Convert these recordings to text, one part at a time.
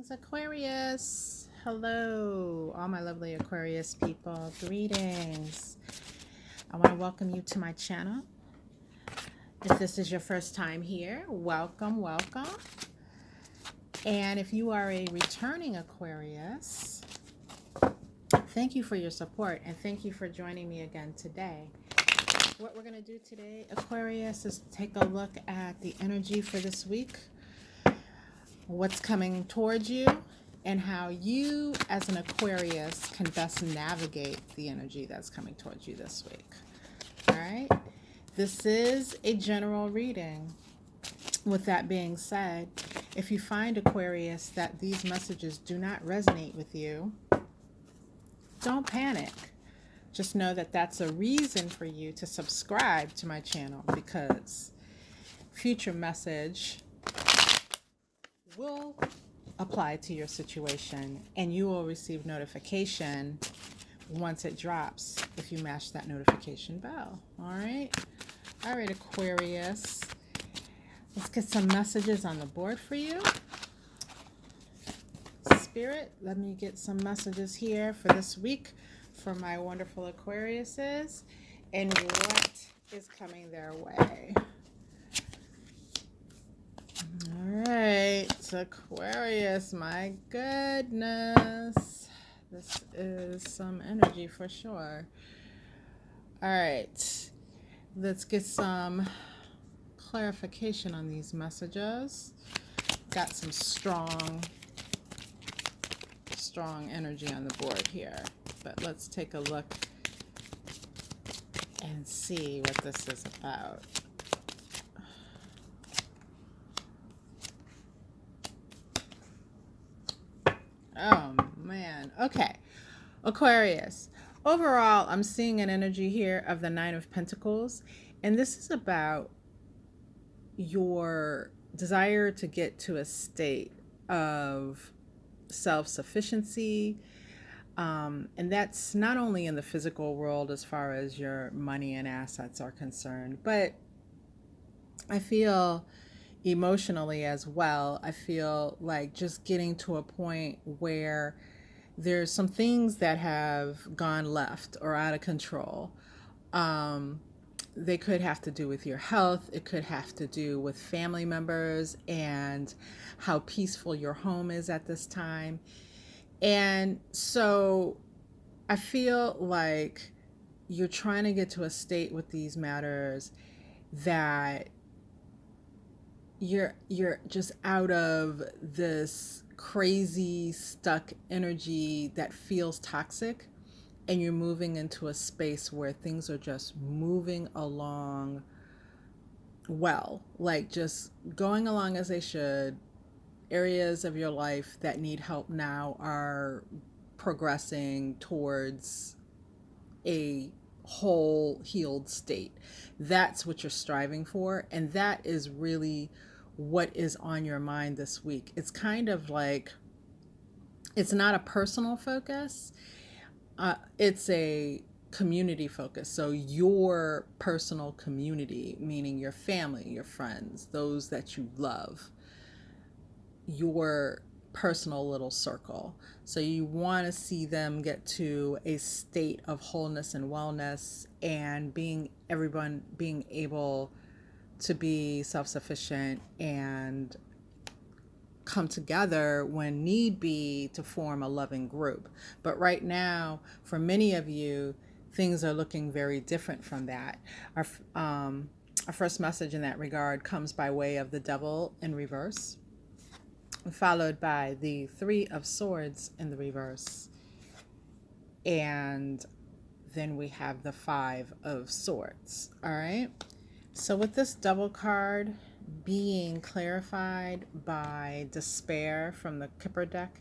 Greetings, Aquarius. Hello, all my lovely Aquarius people. Greetings. I want to welcome you to my channel. If this is your first time here, welcome, welcome. And if you are a returning Aquarius, thank you for your support and thank you for joining me again today. What we're going to do today, Aquarius, is take a look at the energy for this week, what's coming towards you, and how you as an Aquarius can best navigate the energy that's coming towards you this week. All right, this is a general reading. With that being said, if you find, Aquarius, that these messages do not resonate with you, don't panic. Just know that that's a reason for you to subscribe to my channel, because future message will apply to your situation and you will receive notification once it drops if you mash that notification bell. All right, Aquarius, let's get some messages on the board for you. Spirit, let me get some messages here for this week for my wonderful Aquariuses and what is coming their way. All right, Aquarius, my goodness. This is some energy for sure. All right, let's get some clarification on these messages. Got some strong energy on the board here, but let's take a look and see what this is about. Oh man. Okay, Aquarius, overall I'm seeing an energy here of the Nine of Pentacles, and this is about your desire to get to a state of self-sufficiency, and that's not only in the physical world as far as your money and assets are concerned, but I feel emotionally as well. I feel like just getting to a point where there's some things that have gone left or out of control. They could have to do with your health. It could have to do with family members and how peaceful your home is at this time. And so I feel like you're trying to get to a state with these matters that you're just out of this crazy stuck energy that feels toxic, and you're moving into a space where things are just moving along well, like just going along as they should. Areas of your life that need help now are progressing towards a whole healed state. That's what you're striving for, and that is really what is on your mind this week. It's kind of like, it's not a personal focus, it's a community focus. So your personal community, meaning your family, your friends, those that you love, your personal little circle. So you want to see them get to a state of wholeness and wellness, and everyone being able to be self-sufficient and come together when need be to form a loving group. But right now, for many of you, things are looking very different from that. Our first message in that regard comes by way of the Devil in reverse, followed by the Three of Swords in the reverse, and then we have the Five of Swords. All right, so with this double card being clarified by despair from the Kipper deck,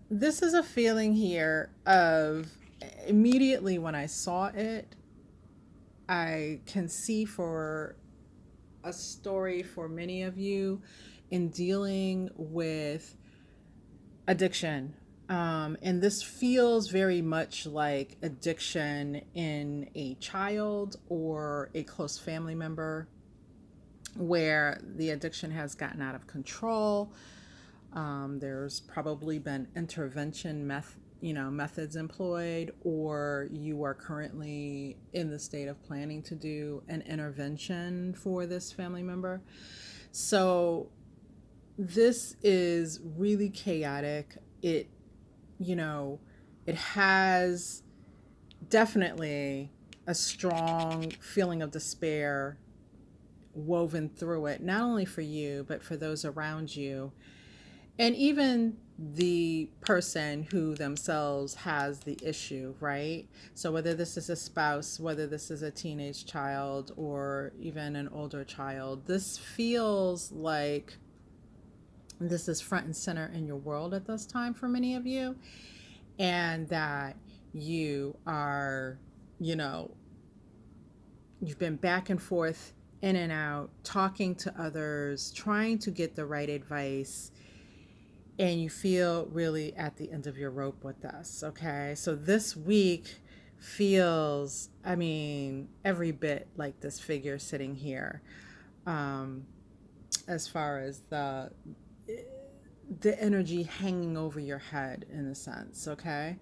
this is a feeling here of, immediately when I saw it, I can see for a story for many of you in dealing with addiction. And this feels very much like addiction in a child or a close family member, where the addiction has gotten out of control, There's probably been intervention methods employed, or you are currently in the state of planning to do an intervention for this family member. So this is really chaotic. You know, it has definitely a strong feeling of despair woven through it, not only for you, but for those around you. And even the person who themselves has the issue, right? So, whether this is a spouse, whether this is a teenage child, or even an older child, this feels like this is front and center in your world at this time for many of you, and that you are, you know, you've been back and forth, in and out, talking to others, trying to get the right advice, and you feel really at the end of your rope with this. Okay. So this week feels, I mean, every bit like this figure sitting here, um, as far as the energy hanging over your head, in a sense. Okay.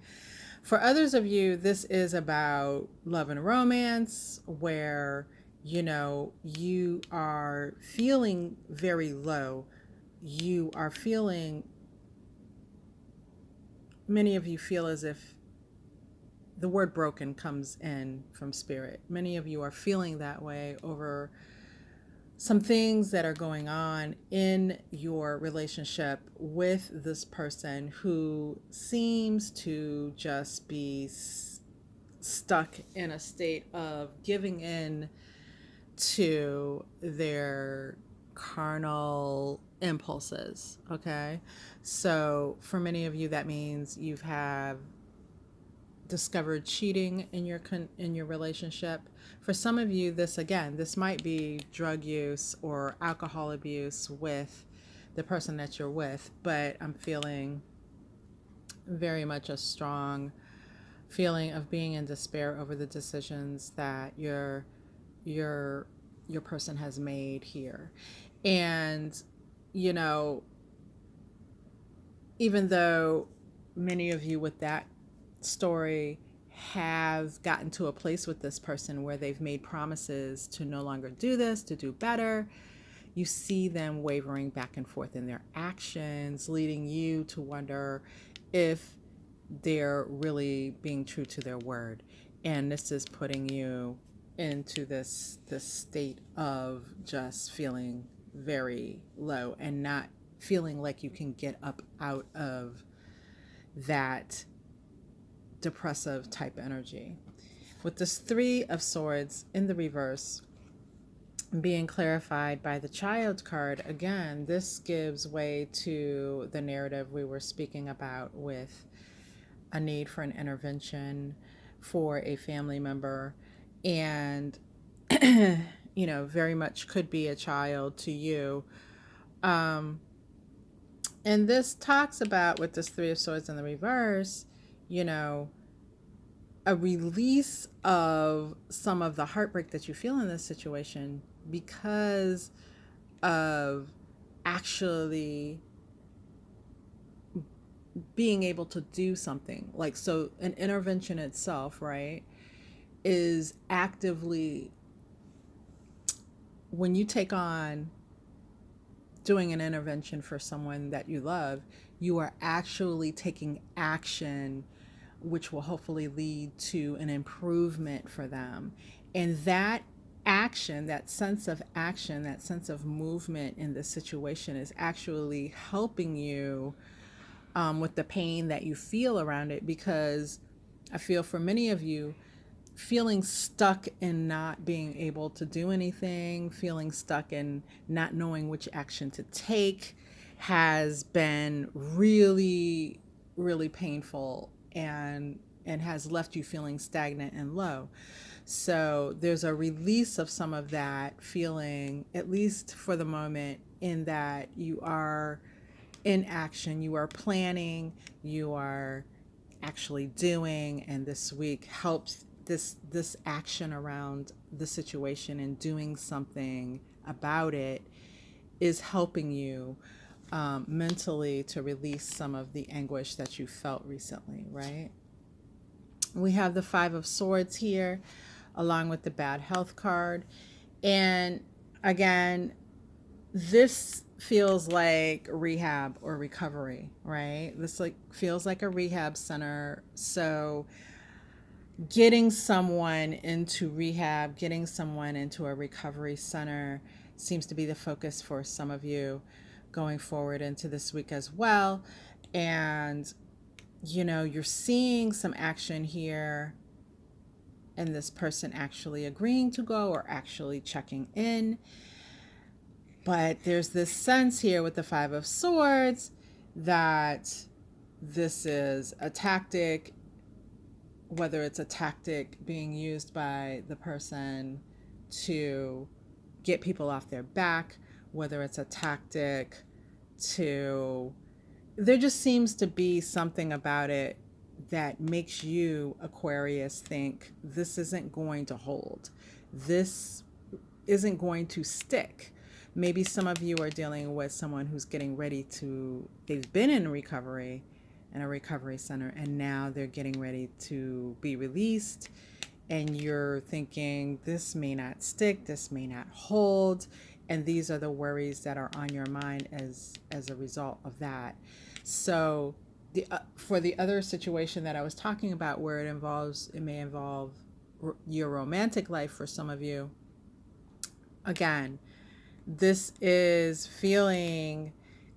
For others of you, this is about love and romance, where, you are feeling very low. You are feeling, many of you feel as if the word broken comes in from spirit. Many of you are feeling that way over some things that are going on in your relationship with this person who seems to just be stuck in a state of giving in to their carnal impulses. Okay. So for many of you, that means you've have discovered cheating in your relationship. For some of you, this might be drug use or alcohol abuse with the person that you're with, but I'm feeling very much a strong feeling of being in despair over the decisions that your person has made here. And you know, even though many of you with that story have gotten to a place with this person where they've made promises to no longer do this, to do better, you see them wavering back and forth in their actions, leading you to wonder if they're really being true to their word. And this is putting you into this state of just feeling very low and not feeling like you can get up out of that depressive type energy. With this Three of Swords in the reverse being clarified by the Child card, again, this gives way to the narrative we were speaking about with a need for an intervention for a family member. And, very much could be a child to you. And this talks about, with this Three of Swords in the reverse, a release of some of the heartbreak that you feel in this situation because of actually being able to do something. Like, so an intervention itself, right, is actively, when you take on doing an intervention for someone that you love, you are actually taking action which will hopefully lead to an improvement for them. And that action, that sense of action, that sense of movement in the situation is actually helping you with the pain that you feel around it. Because I feel for many of you, feeling stuck in not being able to do anything, feeling stuck in not knowing which action to take has been really, really painful and has left you feeling stagnant and low. So there's a release of some of that feeling, at least for the moment, in that you are in action, you are planning, you are actually doing, and this week helps this action around the situation and doing something about it is helping you mentally to release some of the anguish that you felt recently, right? We have the Five of Swords here, along with the bad health card. And again, this feels like rehab or recovery, right? This like feels like a rehab center. So getting someone into rehab, getting someone into a recovery center seems to be the focus for some of you going forward into this week as well. And you're seeing some action here, and this person actually agreeing to go or actually checking in. But there's this sense here with the Five of Swords that this is a tactic, whether it's a tactic being used by the person to get people off their back, whether it's a tactic to, there just seems to be something about it that makes you, Aquarius, think this isn't going to hold. This isn't going to stick. Maybe some of you are dealing with someone who's getting ready to, they've been in recovery, in a recovery center, and now they're getting ready to be released. And you're thinking, this may not stick, this may not hold. And these are the worries that are on your mind as a result of that. So for the other situation that I was talking about, where it may involve your romantic life for some of you, again, this is feeling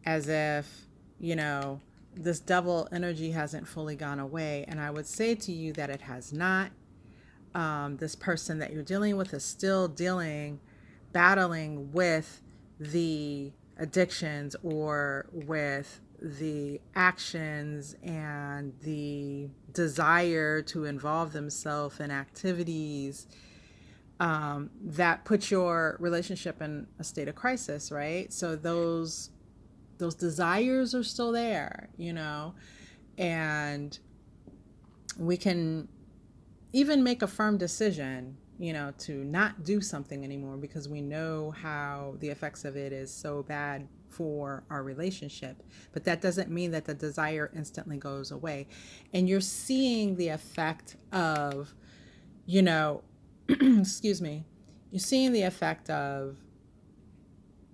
as if, this devil energy hasn't fully gone away. And I would say to you that it has not. This person that you're dealing with is still battling with the addictions or with the actions and the desire to involve themselves in activities that put your relationship in a state of crisis, right? So those desires are still there, and we can even make a firm decision, to not do something anymore because we know how the effects of it is so bad for our relationship. But that doesn't mean that the desire instantly goes away. And you're seeing the effect of, excuse me, you're seeing the effect of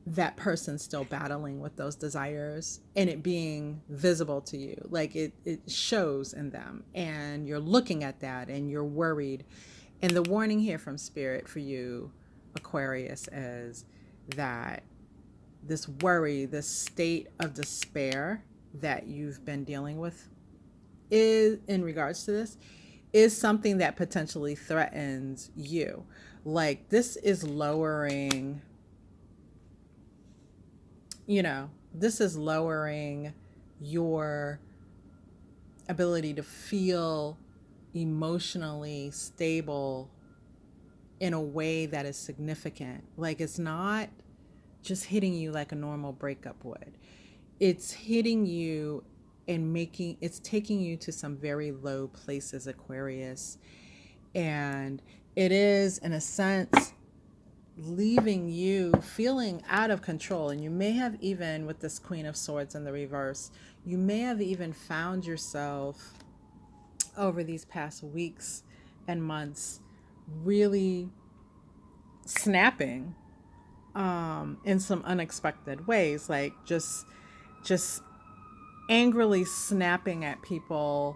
that person still battling with those desires and it being visible to you. Like it shows in them, and you're looking at that and you're worried. And the warning here from Spirit for you, Aquarius, is that this worry, this state of despair that you've been dealing with is, in regards to this, is something that potentially threatens you. Like this is lowering, this is lowering your ability to feel emotionally stable in a way that is significant. Like it's not just hitting you like a normal breakup would. It's hitting you and it's taking you to some very low places, Aquarius. And it is, in a sense, leaving you feeling out of control. And you may have even, with this Queen of Swords in the reverse, you may have even found yourself over these past weeks and months really snapping in some unexpected ways, like just angrily snapping at people,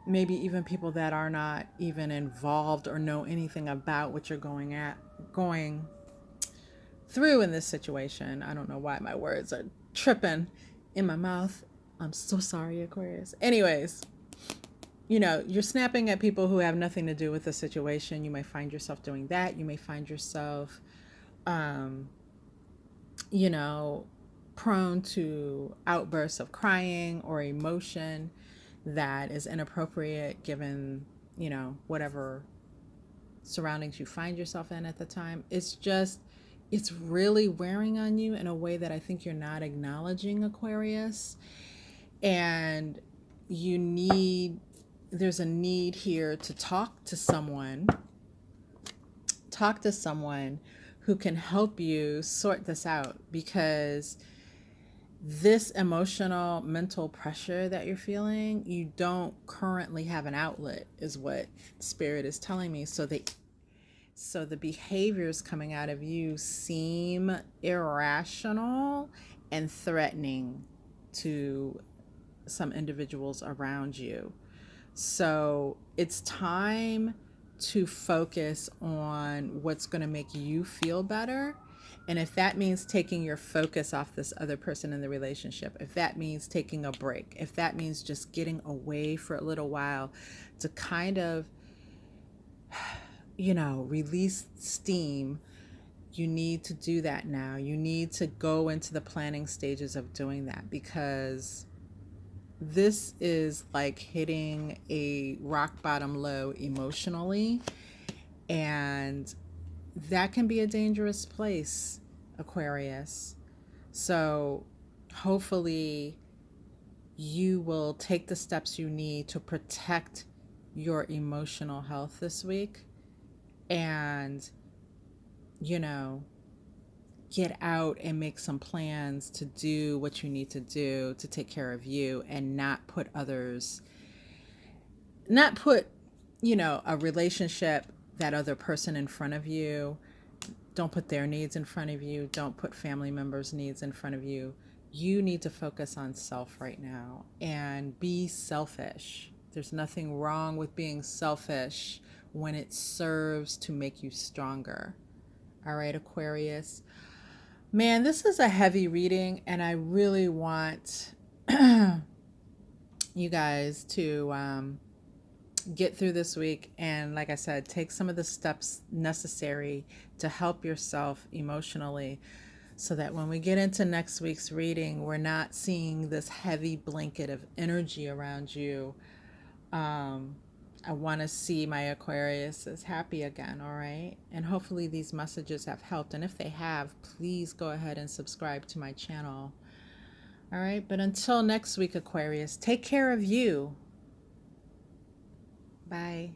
maybe even people that are not even involved or know anything about what you're going through in this situation. I don't know why my words are tripping in my mouth. I'm so sorry, Aquarius. Anyways, you're snapping at people who have nothing to do with the situation. You may find yourself doing that. You may find yourself, prone to outbursts of crying or emotion that is inappropriate given, whatever surroundings you find yourself in at the time. It's really wearing on you in a way that I think you're not acknowledging, Aquarius. And there's a need here to talk to someone who can help you sort this out, because this emotional mental pressure that you're feeling, you don't currently have an outlet, is what spirit is telling me. So the behaviors coming out of you seem irrational and threatening to some individuals around you. So it's time to focus on what's going to make you feel better. And if that means taking your focus off this other person in the relationship, if that means taking a break, if that means just getting away for a little while to kind of, release steam, you need to do that now. You need to go into the planning stages of doing that, because this is like hitting a rock bottom low emotionally, and that can be a dangerous place, Aquarius. So hopefully you will take the steps you need to protect your emotional health this week, and you know get out and make some plans to do what you need to do to take care of you, and not put a relationship, that other person in front of you. Don't put their needs in front of you. Don't put family members' needs in front of you. You need to focus on self right now and be selfish. There's nothing wrong with being selfish when it serves to make you stronger. All right, Aquarius. Man, this is a heavy reading, and I really want you guys to get through this week, and like I said, take some of the steps necessary to help yourself emotionally, so that when we get into next week's reading, we're not seeing this heavy blanket of energy around you. I want to see my Aquarius as happy again, all right? And hopefully these messages have helped. And if they have, please go ahead and subscribe to my channel. All right? But until next week, Aquarius, take care of you. Bye.